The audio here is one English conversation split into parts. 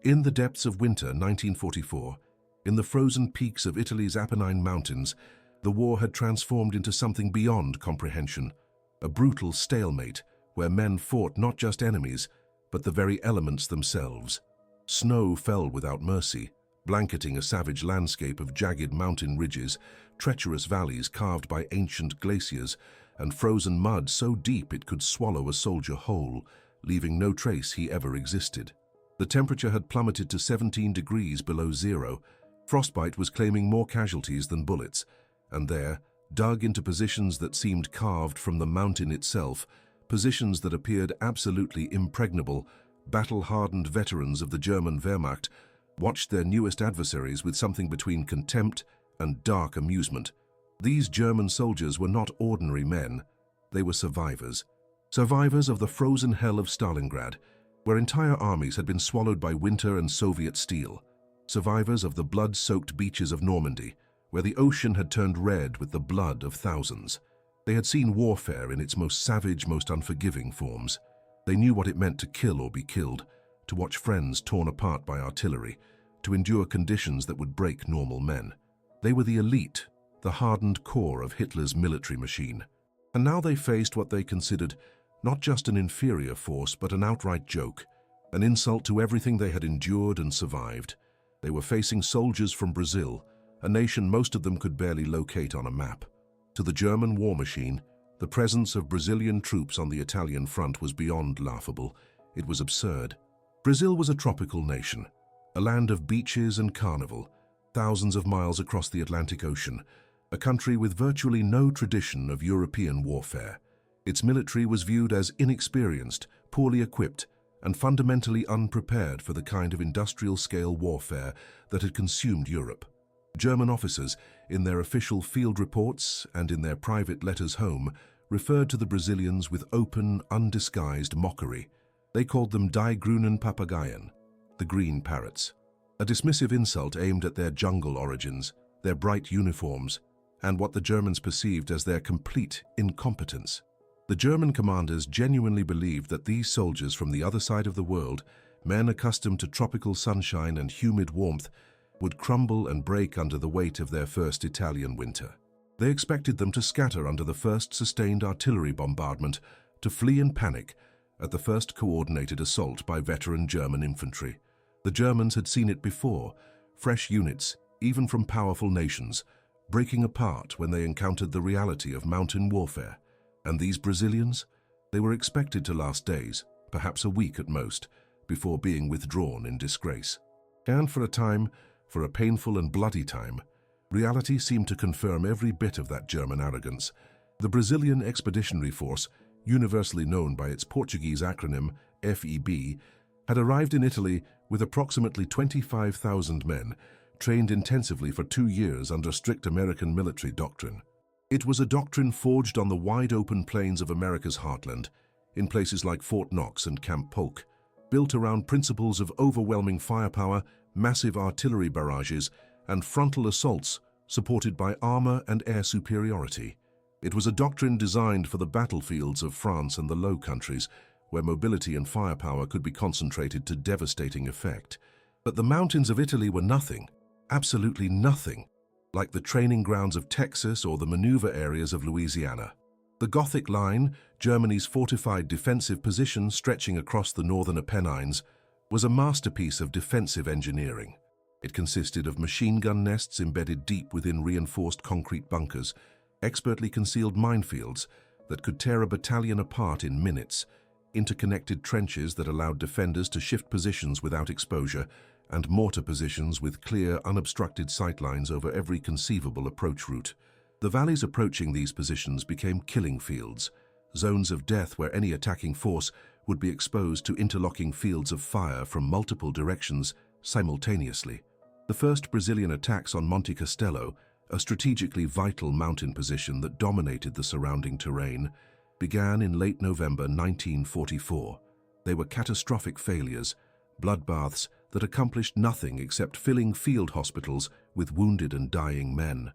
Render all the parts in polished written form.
In the depths of winter 1944, in the frozen peaks of Italy's Apennine Mountains, the war had transformed into something beyond comprehension, a brutal stalemate where men fought not just enemies, but the very elements themselves. Snow fell without mercy, blanketing a savage landscape of jagged mountain ridges, treacherous valleys carved by ancient glaciers, and frozen mud so deep it could swallow a soldier whole, leaving no trace he ever existed. The temperature had plummeted to 17 degrees below zero. Frostbite was claiming more casualties than bullets, and there, dug into positions that seemed carved from the mountain itself, positions that appeared absolutely impregnable, battle-hardened veterans of the German Wehrmacht watched their newest adversaries with something between contempt and dark amusement. These German soldiers were not ordinary men. They were survivors. Survivors of the frozen hell of Stalingrad, where entire armies had been swallowed by winter and Soviet steel. Survivors of the blood-soaked beaches of Normandy, where the ocean had turned red with the blood of thousands. They had seen warfare in its most savage, most unforgiving forms. They knew what it meant to kill or be killed, to watch friends torn apart by artillery, to endure conditions that would break normal men. They were the elite, the hardened core of Hitler's military machine. And now they faced what they considered not just an inferior force, but an outright joke, an insult to everything they had endured and survived. They were facing soldiers from Brazil, a nation most of them could barely locate on a map. To the German war machine, the presence of Brazilian troops on the Italian front was beyond laughable. It was absurd. Brazil was a tropical nation, a land of beaches and carnival, thousands of miles across the Atlantic Ocean, a country with virtually no tradition of European warfare. Its military was viewed as inexperienced, poorly equipped, and fundamentally unprepared for the kind of industrial-scale warfare that had consumed Europe. German officers, in their official field reports and in their private letters home, referred to the Brazilians with open, undisguised mockery. They called them Die grünen Papageien, the green parrots, a dismissive insult aimed at their jungle origins, their bright uniforms, and what the Germans perceived as their complete incompetence. The German commanders genuinely believed that these soldiers from the other side of the world, men accustomed to tropical sunshine and humid warmth, would crumble and break under the weight of their first Italian winter. They expected them to scatter under the first sustained artillery bombardment, to flee in panic at the first coordinated assault by veteran German infantry. The Germans had seen it before, fresh units, even from powerful nations, breaking apart when they encountered the reality of mountain warfare. And these Brazilians? They were expected to last days, perhaps a week at most, before being withdrawn in disgrace. And for a time, for a painful and bloody time, reality seemed to confirm every bit of that German arrogance. The Brazilian Expeditionary Force, universally known by its Portuguese acronym FEB, had arrived in Italy with approximately 25,000 men, trained intensively for 2 years under strict American military doctrine. It was a doctrine forged on the wide-open plains of America's heartland, in places like Fort Knox and Camp Polk, built around principles of overwhelming firepower, massive artillery barrages, and frontal assaults supported by armor and air superiority. It was a doctrine designed for the battlefields of France and the Low Countries, where mobility and firepower could be concentrated to devastating effect. But the mountains of Italy were nothing, absolutely nothing, like the training grounds of Texas or the maneuver areas of Louisiana. The Gothic Line, Germany's fortified defensive position stretching across the northern Apennines, was a masterpiece of defensive engineering. It consisted of machine gun nests embedded deep within reinforced concrete bunkers, expertly concealed minefields that could tear a battalion apart in minutes, interconnected trenches that allowed defenders to shift positions without exposure, and mortar positions with clear, unobstructed sightlines over every conceivable approach route. The valleys approaching these positions became killing fields, zones of death where any attacking force would be exposed to interlocking fields of fire from multiple directions simultaneously. The first Brazilian attacks on Monte Castelo, a strategically vital mountain position that dominated the surrounding terrain, began in late November 1944. They were catastrophic failures, bloodbaths that accomplished nothing except filling field hospitals with wounded and dying men.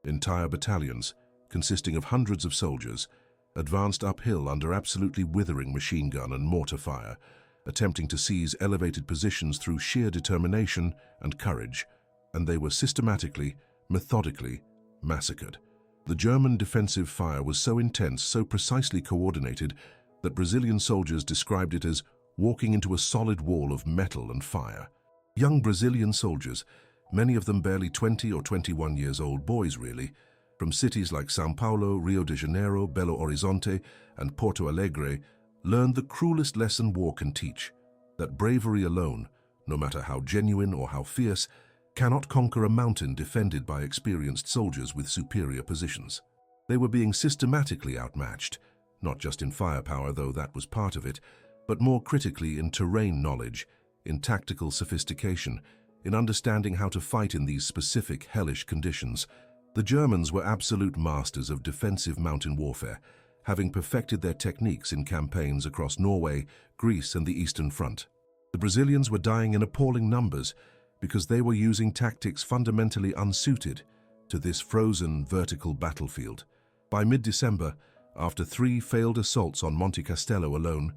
Entire battalions, consisting of hundreds of soldiers, advanced uphill under absolutely withering machine gun and mortar fire, attempting to seize elevated positions through sheer determination and courage, and they were systematically, methodically massacred. The German defensive fire was so intense, so precisely coordinated, that Brazilian soldiers described it as walking into a solid wall of metal and fire. Young Brazilian soldiers, many of them barely 20 or 21 years old boys really, from cities like São Paulo, Rio de Janeiro, Belo Horizonte, and Porto Alegre, learned the cruelest lesson war can teach, that bravery alone, no matter how genuine or how fierce, cannot conquer a mountain defended by experienced soldiers with superior positions. They were being systematically outmatched, not just in firepower, though that was part of it, but more critically in terrain knowledge, in tactical sophistication, in understanding how to fight in these specific hellish conditions. The Germans were absolute masters of defensive mountain warfare, having perfected their techniques in campaigns across Norway, Greece, and the Eastern Front. The Brazilians were dying in appalling numbers because they were using tactics fundamentally unsuited to this frozen vertical battlefield. By mid-December, after 3 failed assaults on Monte Castelo alone,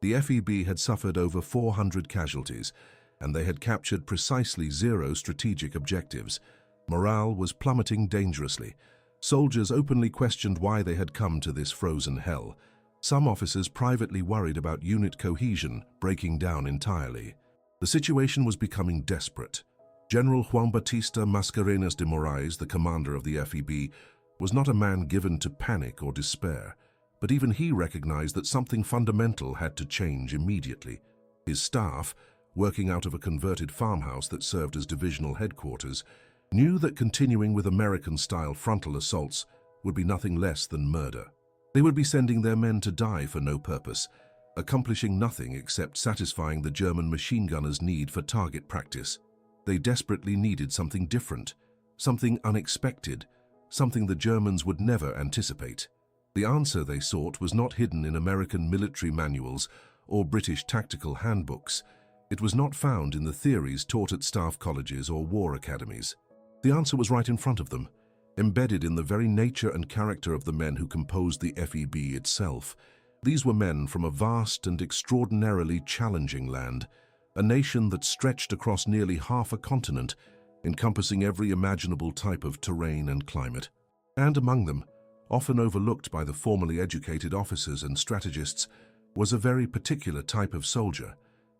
the FEB had suffered over 400 casualties, and they had captured precisely 0 strategic objectives. Morale was plummeting dangerously. Soldiers openly questioned why they had come to this frozen hell. Some officers privately worried about unit cohesion breaking down entirely. The situation was becoming desperate. General Juan Batista Mascarenhas de Moraes, the commander of the FEB, was not a man given to panic or despair, but even he recognized that something fundamental had to change immediately. His staff, working out of a converted farmhouse that served as divisional headquarters, knew that continuing with American-style frontal assaults would be nothing less than murder. They would be sending their men to die for no purpose, accomplishing nothing except satisfying the German machine gunners' need for target practice. They desperately needed something different, something unexpected, something the Germans would never anticipate. The answer they sought was not hidden in American military manuals or British tactical handbooks. It was not found in the theories taught at staff colleges or war academies. The answer was right in front of them, embedded in the very nature and character of the men who composed the FEB itself. These were men from a vast and extraordinarily challenging land, a nation that stretched across nearly half a continent, encompassing every imaginable type of terrain and climate. And among them, often overlooked by the formally educated officers and strategists, was a very particular type of soldier,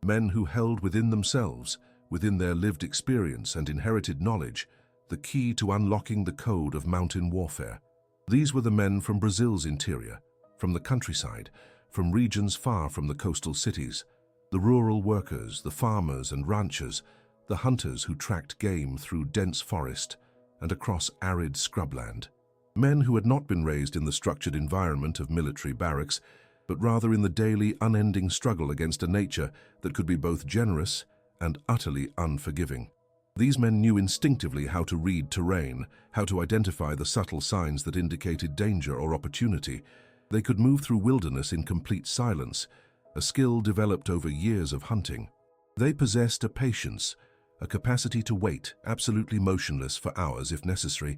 men who held within themselves, within their lived experience and inherited knowledge, the key to unlocking the code of mountain warfare. These were the men from Brazil's interior, from the countryside, from regions far from the coastal cities, the rural workers, the farmers and ranchers, the hunters who tracked game through dense forest and across arid scrubland. Men who had not been raised in the structured environment of military barracks, but rather in the daily, unending struggle against a nature that could be both generous and utterly unforgiving. These men knew instinctively how to read terrain, how to identify the subtle signs that indicated danger or opportunity. They could move through wilderness in complete silence, a skill developed over years of hunting. They possessed a patience, a capacity to wait, absolutely motionless for hours if necessary,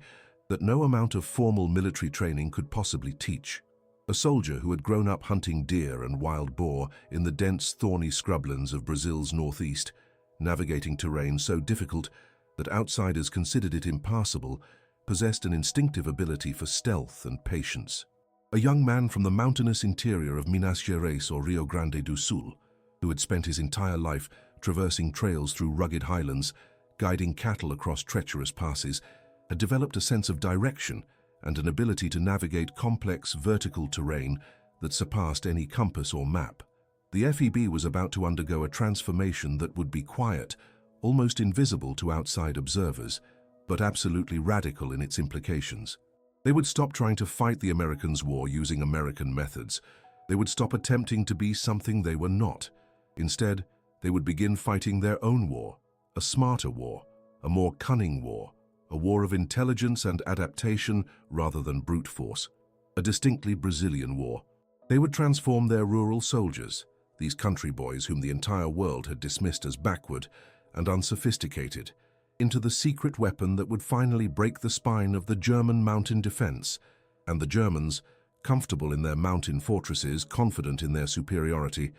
that no amount of formal military training could possibly teach. A soldier who had grown up hunting deer and wild boar in the dense, thorny scrublands of Brazil's northeast, navigating terrain so difficult that outsiders considered it impassable, possessed an instinctive ability for stealth and patience. A young man from the mountainous interior of Minas Gerais or Rio Grande do Sul, who had spent his entire life traversing trails through rugged highlands, guiding cattle across treacherous passes, had developed a sense of direction and an ability to navigate complex vertical terrain that surpassed any compass or map. The FEB was about to undergo a transformation that would be quiet, almost invisible to outside observers, but absolutely radical in its implications. They would stop trying to fight the Americans' war using American methods. They would stop attempting to be something they were not. Instead, they would begin fighting their own war, a smarter war, a more cunning war, a war of intelligence and adaptation rather than brute force, a distinctly Brazilian war. They would transform their rural soldiers, these country boys whom the entire world had dismissed as backward and unsophisticated, into the secret weapon that would finally break the spine of the German mountain defense, and the Germans, comfortable in their mountain fortresses, confident in their superiority,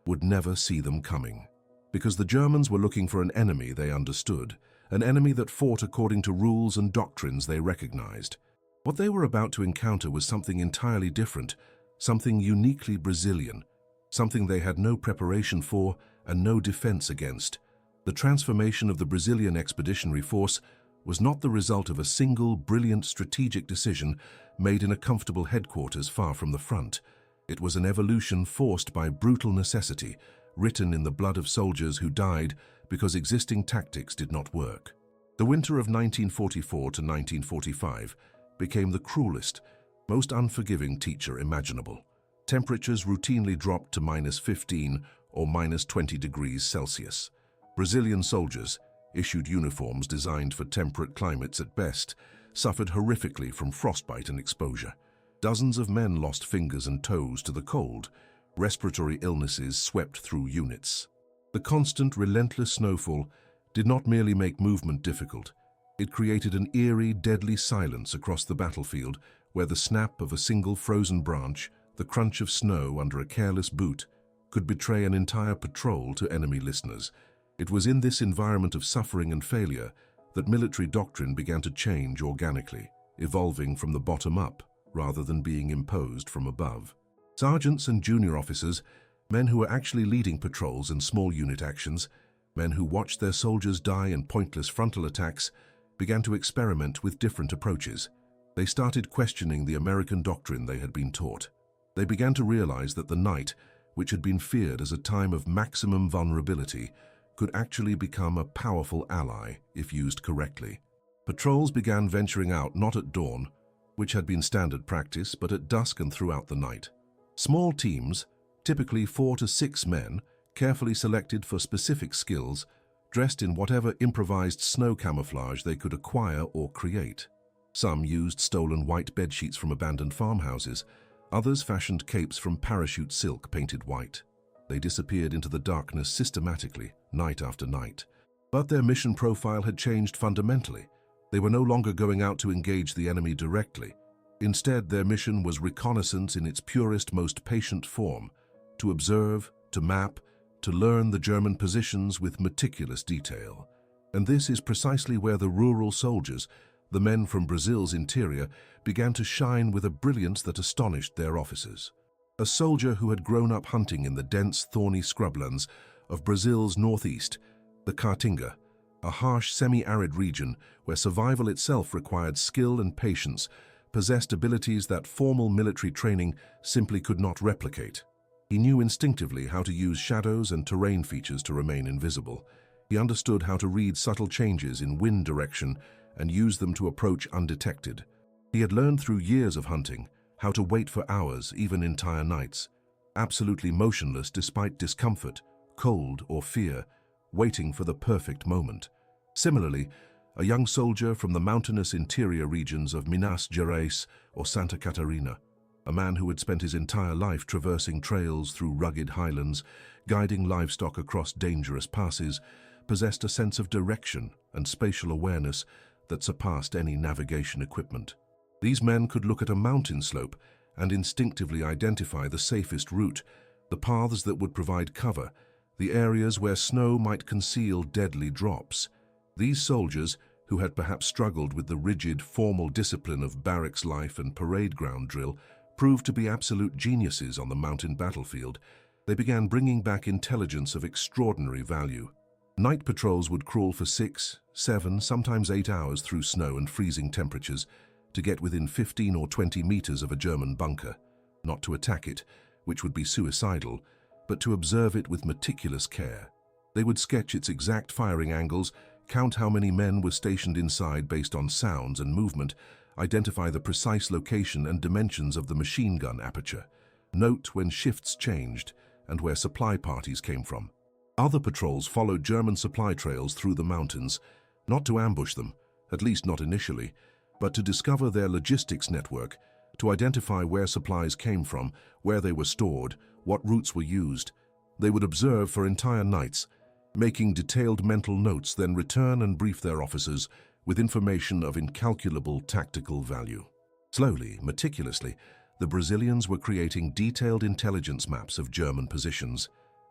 would never see them coming. Because the Germans were looking for an enemy they understood, an enemy that fought according to rules and doctrines they recognized. What they were about to encounter was something entirely different, something uniquely Brazilian, something they had no preparation for and no defense against. The transformation of the Brazilian Expeditionary Force was not the result of a single brilliant strategic decision made in a comfortable headquarters far from the front. It was an evolution forced by brutal necessity, written in the blood of soldiers who died because existing tactics did not work. The winter of 1944 to 1945 became the cruelest, most unforgiving teacher imaginable. Temperatures routinely dropped to -15 or -20 degrees Celsius. Brazilian soldiers, issued uniforms designed for temperate climates at best, suffered horrifically from frostbite and exposure. Dozens of men lost fingers and toes to the cold. Respiratory illnesses swept through units. The constant, relentless snowfall did not merely make movement difficult. It created an eerie, deadly silence across the battlefield where the snap of a single frozen branch, the crunch of snow under a careless boot, could betray an entire patrol to enemy listeners. It was in this environment of suffering and failure that military doctrine began to change organically, evolving from the bottom up rather than being imposed from above. Sergeants and junior officers, men who were actually leading patrols and small unit actions, men who watched their soldiers die in pointless frontal attacks, began to experiment with different approaches. They started questioning the American doctrine they had been taught. They began to realize that the night, which had been feared as a time of maximum vulnerability, could actually become a powerful ally if used correctly. Patrols began venturing out not at dawn, which had been standard practice, but at dusk and throughout the night. Small teams, typically 4 to 6 men, carefully selected for specific skills, dressed in whatever improvised snow camouflage they could acquire or create. Some used stolen white bedsheets from abandoned farmhouses. Others fashioned capes from parachute silk painted white. They disappeared into the darkness systematically, night after night. But their mission profile had changed fundamentally. They were no longer going out to engage the enemy directly. Instead, their mission was reconnaissance in its purest, most patient form, to observe, to map, to learn the German positions with meticulous detail. And this is precisely where the rural soldiers, the men from Brazil's interior, began to shine with a brilliance that astonished their officers. A soldier who had grown up hunting in the dense, thorny scrublands of Brazil's northeast, the Caatinga, a harsh, semi-arid region where survival itself required skill and patience, possessed abilities that formal military training simply could not replicate. He knew instinctively how to use shadows and terrain features to remain invisible. He understood how to read subtle changes in wind direction and use them to approach undetected. He had learned through years of hunting how to wait for hours, even entire nights, absolutely motionless despite discomfort, cold, or fear, waiting for the perfect moment. Similarly, a young soldier from the mountainous interior regions of Minas Gerais or Santa Catarina, a man who had spent his entire life traversing trails through rugged highlands, guiding livestock across dangerous passes, possessed a sense of direction and spatial awareness that surpassed any navigation equipment. These men could look at a mountain slope and instinctively identify the safest route, the paths that would provide cover, the areas where snow might conceal deadly drops. These soldiers, who had perhaps struggled with the rigid, formal discipline of barracks life and parade ground drill, proved to be absolute geniuses on the mountain battlefield. They began bringing back intelligence of extraordinary value. Night patrols would crawl for 6, 7, sometimes 8 hours through snow and freezing temperatures to get within 15 or 20 meters of a German bunker, not to attack it, which would be suicidal, but to observe it with meticulous care. They would sketch its exact firing angles, count how many men were stationed inside based on sounds and movement, identify the precise location and dimensions of the machine gun aperture, note when shifts changed and where supply parties came from. Other patrols followed German supply trails through the mountains, not to ambush them, at least not initially, but to discover their logistics network, to identify where supplies came from, where they were stored, what routes were used. They would observe for entire nights, making detailed mental notes, then return and brief their officers with information of incalculable tactical value. Slowly, meticulously, the Brazilians were creating detailed intelligence maps of German positions.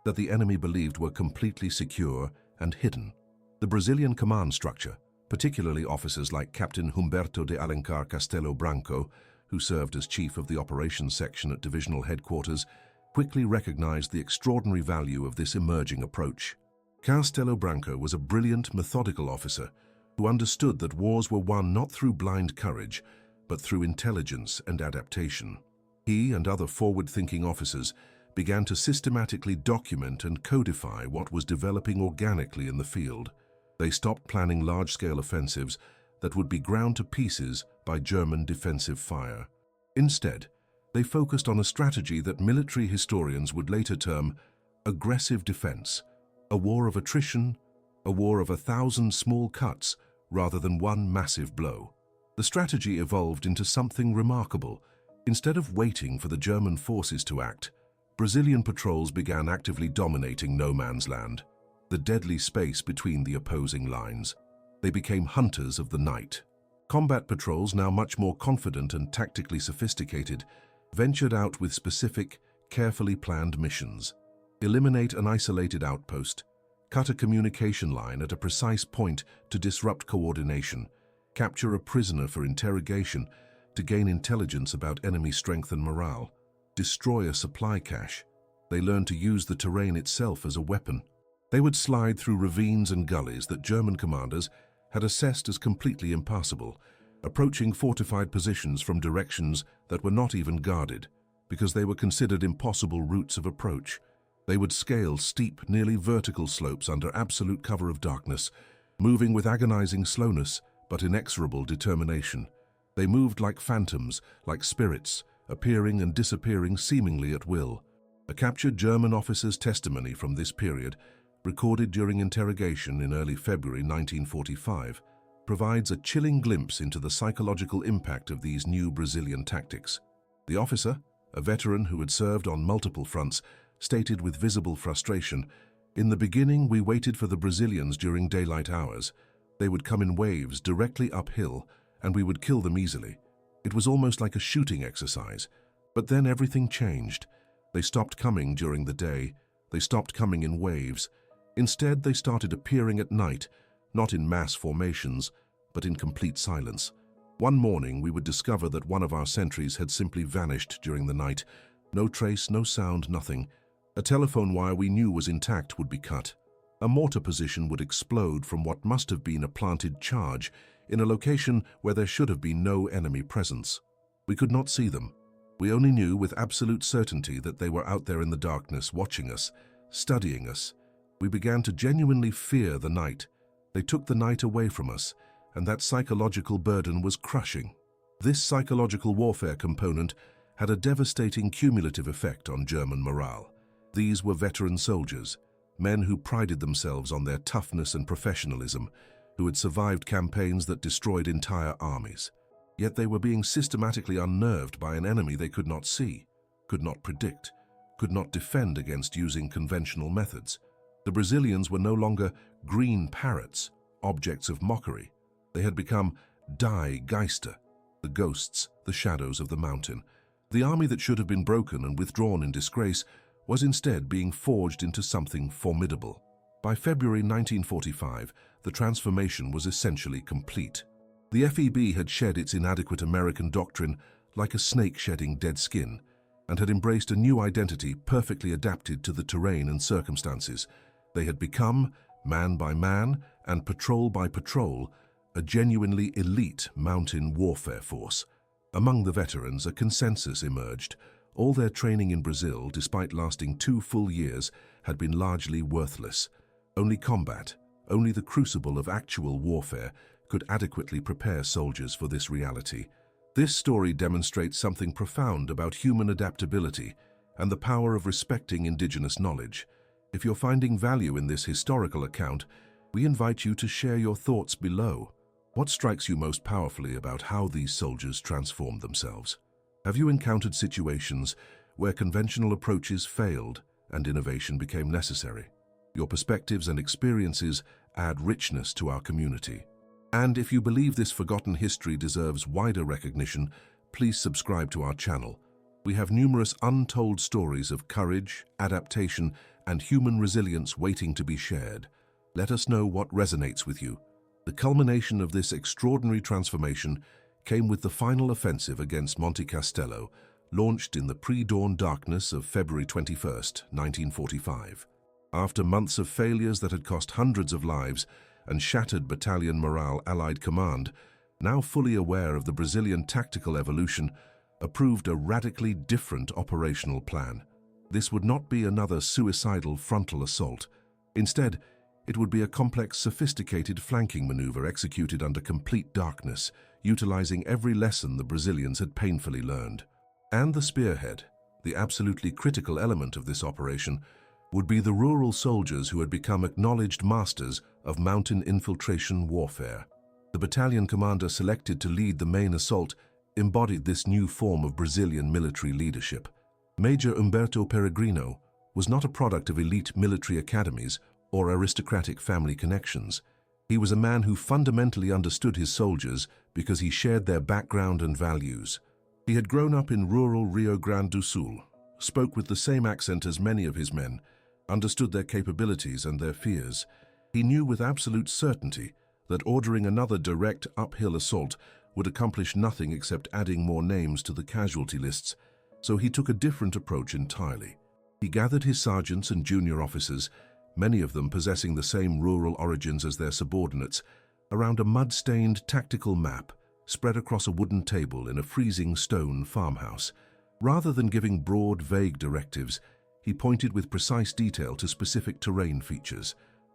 that the enemy believed were completely secure and hidden. The Brazilian command structure, particularly officers like Captain Humberto de Alencar Castelo Branco, who served as chief of the operations section at divisional headquarters, quickly recognized the extraordinary value of this emerging approach. Castelo Branco was a brilliant, methodical officer who understood that wars were won not through blind courage, but through intelligence and adaptation. He and other forward-thinking officers began to systematically document and codify what was developing organically in the field. They stopped planning large-scale offensives that would be ground to pieces by German defensive fire. Instead, they focused on a strategy that military historians would later term aggressive defense, a war of attrition, a war of 1,000 small cuts rather than one massive blow. The strategy evolved into something remarkable. Instead of waiting for the German forces to act, Brazilian patrols began actively dominating no man's land, the deadly space between the opposing lines. They became hunters of the night. Combat patrols, now much more confident and tactically sophisticated, ventured out with specific, carefully planned missions. Eliminate an isolated outpost, cut a communication line at a precise point to disrupt coordination, capture a prisoner for interrogation to gain intelligence about enemy strength and morale, destroy a supply cache. They learned to use the terrain itself as a weapon. They would slide through ravines and gullies that German commanders had assessed as completely impassable, approaching fortified positions from directions that were not even guarded, because they were considered impossible routes of approach. They would scale steep, nearly vertical slopes under absolute cover of darkness, moving with agonizing slowness but inexorable determination. They moved like phantoms, like spirits, appearing and disappearing seemingly at will. A captured German officer's testimony from this period, recorded during interrogation in early February 1945, provides a chilling glimpse into the psychological impact of these new Brazilian tactics. The officer, a veteran who had served on multiple fronts, stated with visible frustration, "In the beginning, we waited for the Brazilians during daylight hours. They would come in waves directly uphill, and we would kill them easily. It was almost like a shooting exercise. But then everything changed. They stopped coming during the day. They stopped coming in waves. Instead, they started appearing at night, not in mass formations, but in complete silence. One morning, we would discover that one of our sentries had simply vanished during the night. No trace, no sound, nothing. A telephone wire we knew was intact would be cut. A mortar position would explode from what must have been a planted charge in a location where there should have been no enemy presence. We could not see them. We only knew with absolute certainty that they were out there in the darkness, watching us, studying us. We began to genuinely fear the night. They took the night away from us, and that psychological burden was crushing. This psychological warfare component had a devastating cumulative effect on German morale. These were veteran soldiers, men who prided themselves on their toughness and professionalism, who had survived campaigns that destroyed entire armies. Yet they were being systematically unnerved by an enemy they could not see, could not predict, could not defend against using conventional methods. The Brazilians were no longer green parrots, objects of mockery. They had become Die Geister, the ghosts, the shadows of the mountain. The army that should have been broken and withdrawn in disgrace was instead being forged into something formidable. By February 1945, the transformation was essentially complete. The FEB had shed its inadequate American doctrine like a snake shedding dead skin, and had embraced a new identity perfectly adapted to the terrain and circumstances. They had become, man by man and patrol by patrol, a genuinely elite mountain warfare force. Among the veterans, a consensus emerged. All their training in Brazil, despite lasting 2 full years, had been largely worthless. Only combat, only the crucible of actual warfare, could adequately prepare soldiers for this reality. This story demonstrates something profound about human adaptability and the power of respecting indigenous knowledge. If you're finding value in this historical account, we invite you to share your thoughts below. What strikes you most powerfully about how these soldiers transformed themselves? Have you encountered situations where conventional approaches failed and innovation became necessary? Your perspectives and experiences add richness to our community. And if you believe this forgotten history deserves wider recognition, please subscribe to our channel. We have numerous untold stories of courage, adaptation, and human resilience waiting to be shared. Let us know what resonates with you. The culmination of this extraordinary transformation came with the final offensive against Monte Castello, launched in the pre-dawn darkness of February 21st, 1945. After months of failures that had cost hundreds of lives and shattered battalion morale, Allied Command, now fully aware of the Brazilian tactical evolution, approved a radically different operational plan. This would not be another suicidal frontal assault. Instead, it would be a complex, sophisticated flanking maneuver executed under complete darkness, utilizing every lesson the Brazilians had painfully learned. And the spearhead, the absolutely critical element of this operation, would be the rural soldiers who had become acknowledged masters of mountain infiltration warfare. The battalion commander selected to lead the main assault embodied this new form of Brazilian military leadership. Major Humberto Peregrino was not a product of elite military academies or aristocratic family connections. He was a man who fundamentally understood his soldiers because he shared their background and values. He had grown up in rural Rio Grande do Sul, spoke with the same accent as many of his men, understood their capabilities and their fears. He knew with absolute certainty that ordering another direct uphill assault would accomplish nothing except adding more names to the casualty lists, so he took a different approach entirely. He gathered his sergeants and junior officers, many of them possessing the same rural origins as their subordinates, around a mud-stained tactical map spread across a wooden table in a freezing stone farmhouse. Rather than giving broad, vague directives, he pointed with precise detail to specific terrain features.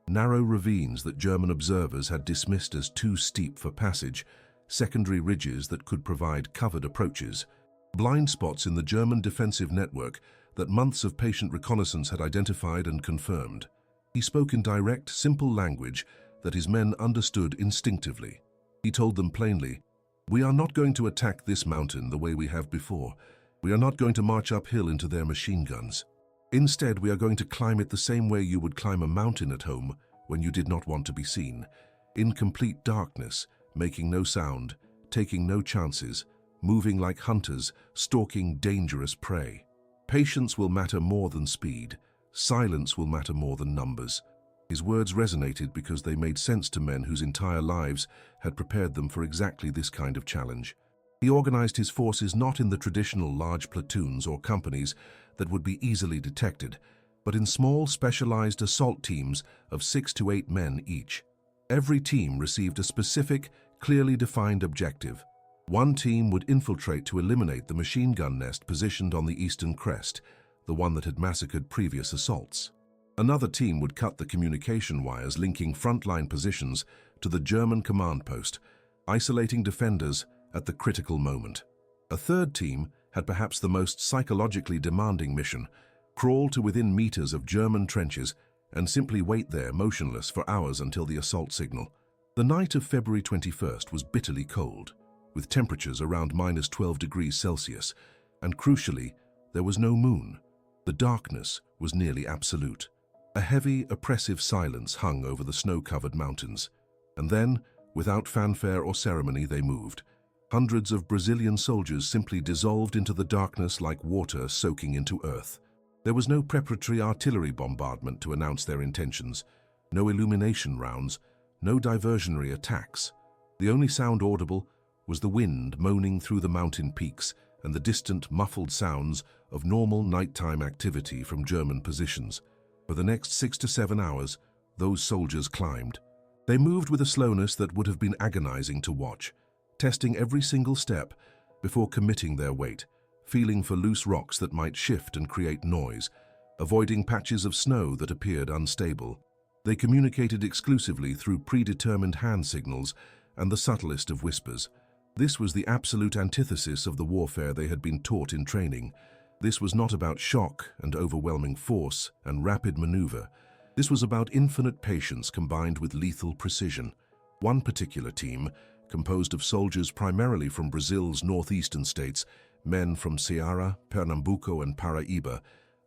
Narrow ravines that German observers had dismissed as too steep for passage, secondary ridges that could provide covered approaches, blind spots in the German defensive network that months of patient reconnaissance had identified and confirmed. He spoke in direct, simple language that his men understood instinctively. He told them plainly, "We are not going to attack this mountain the way we have before. We are not going to march uphill into their machine guns. Instead, we are going to climb it the same way you would climb a mountain at home when you did not want to be seen. In complete darkness, making no sound, taking no chances, moving like hunters, stalking dangerous prey. Patience will matter more than speed. Silence will matter more than numbers." His words resonated because they made sense to men whose entire lives had prepared them for exactly this kind of challenge. He organized his forces not in the traditional large platoons or companies that would be easily detected, but in small, specialized assault teams of 6 to 8 men each. Every team received a specific, clearly defined objective. One team would infiltrate to eliminate the machine gun nest positioned on the eastern crest, the one that had massacred previous assaults. Another team would cut the communication wires linking frontline positions to the German command post, isolating defenders at the critical moment. A third team had perhaps the most psychologically demanding mission: crawl to within meters of German trenches and simply wait there motionless for hours until the assault signal. The night of February 21st was bitterly cold, with temperatures around -12 degrees Celsius, and crucially, there was no moon. The darkness was nearly absolute. A heavy, oppressive silence hung over the snow-covered mountains. And then, without fanfare or ceremony, they moved. Hundreds of Brazilian soldiers simply dissolved into the darkness like water soaking into earth. There was no preparatory artillery bombardment to announce their intentions, no illumination rounds, no diversionary attacks. The only sound audible was the wind moaning through the mountain peaks and the distant, muffled sounds of normal nighttime activity from German positions. For the next 6 to 7 hours, those soldiers climbed. They moved with a slowness that would have been agonizing to watch, testing every single step before committing their weight, feeling for loose rocks that might shift and create noise, avoiding patches of snow that appeared unstable. They communicated exclusively through predetermined hand signals and the subtlest of whispers. This was the absolute antithesis of the warfare they had been taught in training. This was not about shock and overwhelming force and rapid maneuver. This was about infinite patience combined with lethal precision. One particular team, composed of soldiers primarily from Brazil's northeastern states, men from Ceará, Pernambuco, and Paraíba,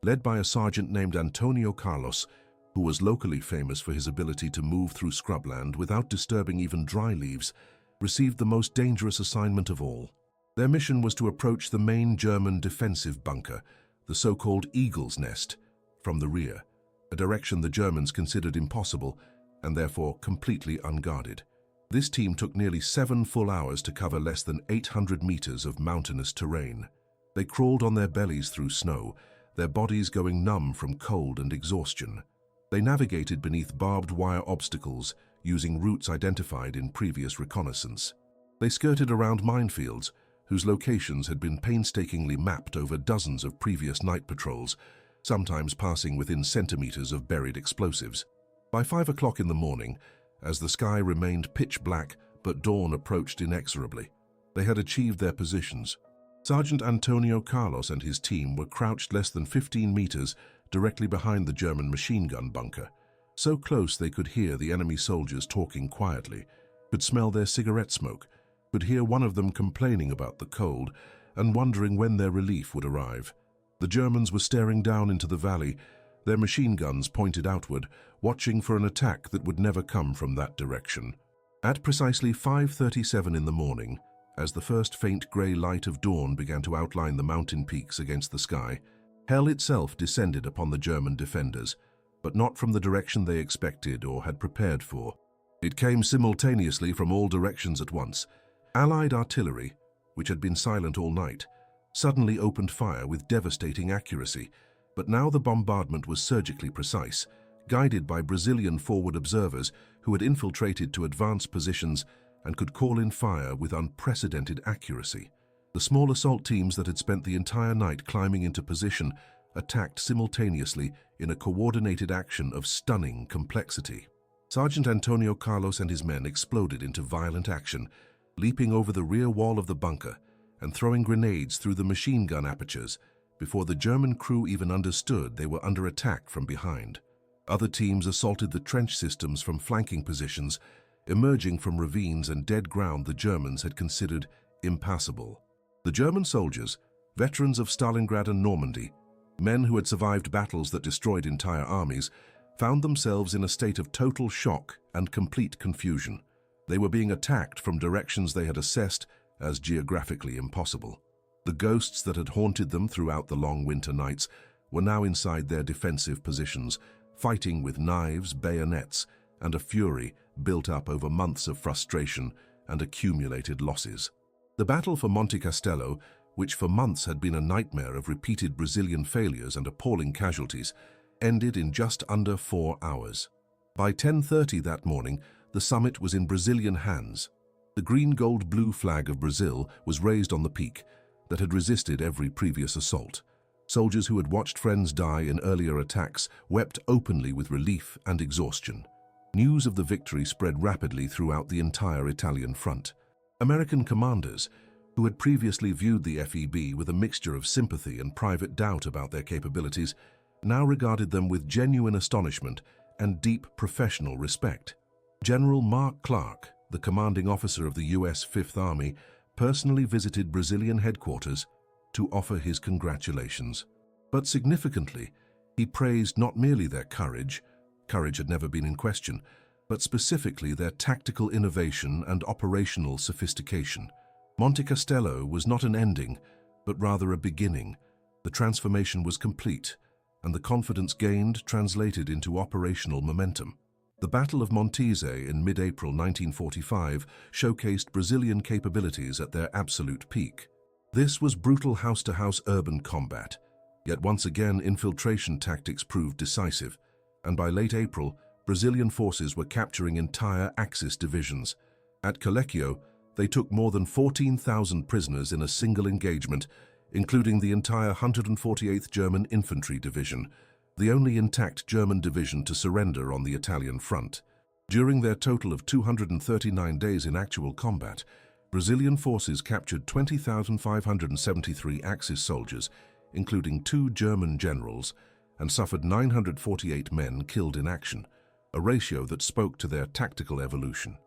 led by a sergeant named Antonio Carlos, who was locally famous for his ability to move through scrubland without disturbing even dry leaves, received the most dangerous assignment of all. Their mission was to approach the main German defensive bunker, the so-called Eagle's Nest, from the rear. a direction the Germans considered impossible and therefore completely unguarded. This team took nearly 7 full hours to cover less than 800 meters of mountainous terrain. They crawled on their bellies through snow, their bodies going numb from cold and exhaustion. They navigated beneath barbed wire obstacles, using routes identified in previous reconnaissance. They skirted around minefields, whose locations had been painstakingly mapped over dozens of previous night patrols, sometimes passing within centimeters of buried explosives. By 5 o'clock in the morning, as the sky remained pitch black but dawn approached inexorably, they had achieved their positions. Sergeant Antonio Carlos and his team were crouched less than 15 meters directly behind the German machine gun bunker, so close they could hear the enemy soldiers talking quietly, could smell their cigarette smoke, could hear one of them complaining about the cold and wondering when their relief would arrive. The Germans were staring down into the valley, their machine guns pointed outward, watching for an attack that would never come from that direction. At precisely 5:37 in the morning, as the first faint grey light of dawn began to outline the mountain peaks against the sky, hell itself descended upon the German defenders, but not from the direction they expected or had prepared for. It came simultaneously from all directions at once. Allied artillery, which had been silent all night, suddenly opened fire with devastating accuracy, but now the bombardment was surgically precise, guided by Brazilian forward observers who had infiltrated to advanced positions and could call in fire with unprecedented accuracy. The small assault teams that had spent the entire night climbing into position attacked simultaneously in a coordinated action of stunning complexity. Sergeant Antonio Carlos and his men exploded into violent action, leaping over the rear wall of the bunker and throwing grenades through the machine gun apertures before the German crew even understood they were under attack from behind. Other teams assaulted the trench systems from flanking positions, emerging from ravines and dead ground the Germans had considered impassable. The German soldiers, veterans of Stalingrad and Normandy, men who had survived battles that destroyed entire armies, found themselves in a state of total shock and complete confusion. They were being attacked from directions they had assessed as geographically impossible. The ghosts that had haunted them throughout the long winter nights were now inside their defensive positions, fighting with knives, bayonets, and a fury built up over months of frustration and accumulated losses. The battle for Monte Castello, which for months had been a nightmare of repeated Brazilian failures and appalling casualties, ended in just under 4 hours. By 10:30 that morning, the summit was in Brazilian hands. The green-gold-blue flag of Brazil was raised on the peak that had resisted every previous assault. Soldiers who had watched friends die in earlier attacks wept openly with relief and exhaustion. News of the victory spread rapidly throughout the entire Italian front. American commanders, who had previously viewed the FEB with a mixture of sympathy and private doubt about their capabilities, now regarded them with genuine astonishment and deep professional respect. General Mark Clark, the commanding officer of the U.S. Fifth Army, personally visited Brazilian headquarters to offer his congratulations. But significantly, he praised not merely their courage had never been in question, but specifically their tactical innovation and operational sophistication. Monte Castello was not an ending, but rather a beginning. The transformation was complete, and the confidence gained translated into operational momentum. The Battle of Montese in mid-April 1945 showcased Brazilian capabilities at their absolute peak. This was brutal house-to-house urban combat, yet once again infiltration tactics proved decisive, and by late April, Brazilian forces were capturing entire Axis divisions. At Colecchio, they took more than 14,000 prisoners in a single engagement, including the entire 148th German Infantry Division, the only intact German division to surrender on the Italian front. During their total of 239 days in actual combat, Brazilian forces captured 20,573 Axis soldiers, including 2 German generals, and suffered 948 men killed in action, a ratio that spoke to their tactical evolution.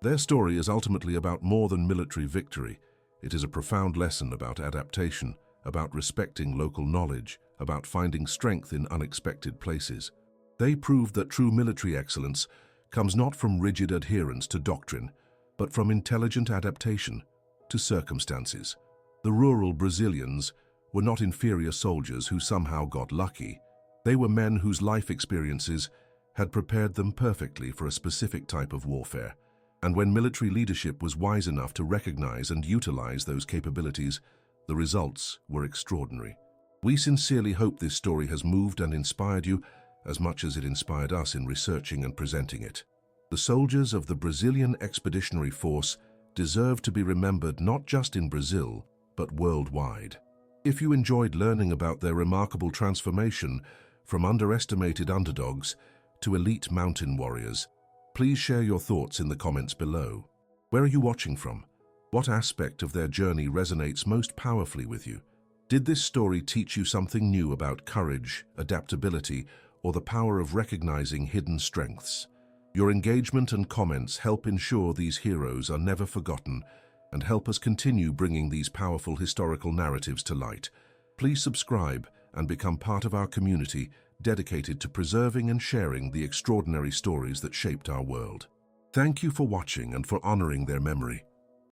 Their story is ultimately about more than military victory. It is a profound lesson about adaptation, about respecting local knowledge, about finding strength in unexpected places. They proved that true military excellence comes not from rigid adherence to doctrine, but from intelligent adaptation to circumstances. The rural Brazilians were not inferior soldiers who somehow got lucky. They were men whose life experiences had prepared them perfectly for a specific type of warfare. And when military leadership was wise enough to recognize and utilize those capabilities, the results were extraordinary. We sincerely hope this story has moved and inspired you as much as it inspired us in researching and presenting it. The soldiers of the Brazilian Expeditionary Force deserve to be remembered not just in Brazil, but worldwide. If you enjoyed learning about their remarkable transformation from underestimated underdogs to elite mountain warriors, please share your thoughts in the comments below. Where are you watching from? What aspect of their journey resonates most powerfully with you? Did this story teach you something new about courage, adaptability, or the power of recognizing hidden strengths? Your engagement and comments help ensure these heroes are never forgotten and help us continue bringing these powerful historical narratives to light. Please subscribe and become part of our community dedicated to preserving and sharing the extraordinary stories that shaped our world. Thank you for watching and for honoring their memory.